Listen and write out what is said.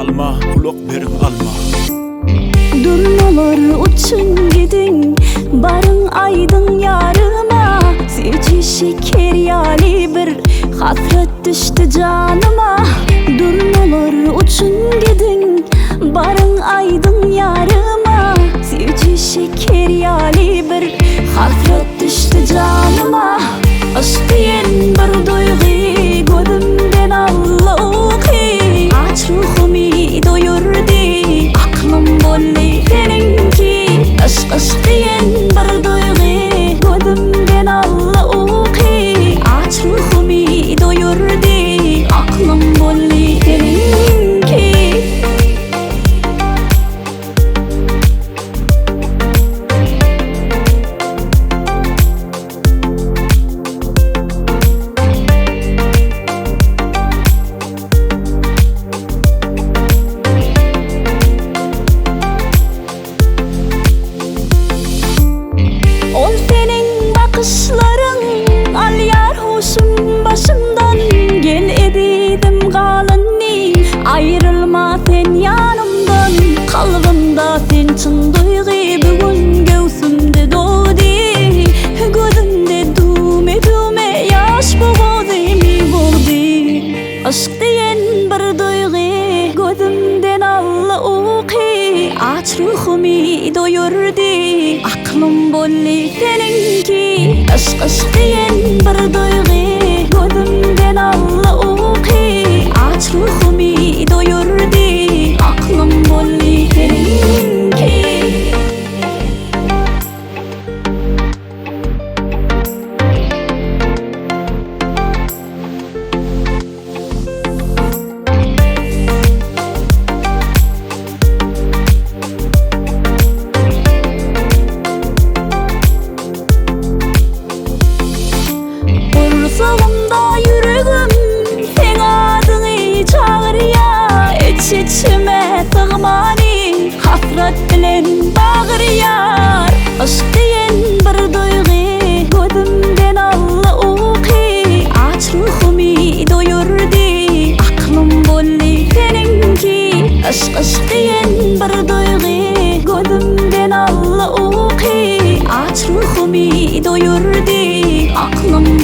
alma, kulak verin alma. Durmalar uçun gidin, barın aydın yarıma. Sevci şeker yali bir hasret düştü canıma. Durmalar uçun gidin, barın aydın yarıma. Sevci şeker yali bir hasret düştü canıma. Aşk diyen bir duygu gözümden allığı. Aç ruhumu doyurdu, aklım bolli seninki. Aşk diyen bir duygu gözümden allığı. Aç ruhumu doyurdu, aklım bolli seninki. Bakışların al yar hoşum başımdan. Gel edidim galanni, ayrılma sen yanımdan. Kalbimda sen çın duygu bugün göğsümde doğdu. Gözümde düğme düğme yaş boğazımı buldu. Aşk diyen bir duygu gözümden allığı. Aç ruhumu doyurdu, aklım bolli seninki. Aşk diyen bir duygu gözümden allığı. Aç ruhumu doyurdu, aklım bolli seninki. Sağımda yüreğim sen adını çağır ya. İçime sığmani hasret bilen bağır yar. Aşk diyen bir duygu gözümden allığı. Aç ruhumu doyurdu, aklım bolli seninki. Aşk diyen bir duygu gözümden allığı. Aç ruhumu doyurdu, aklım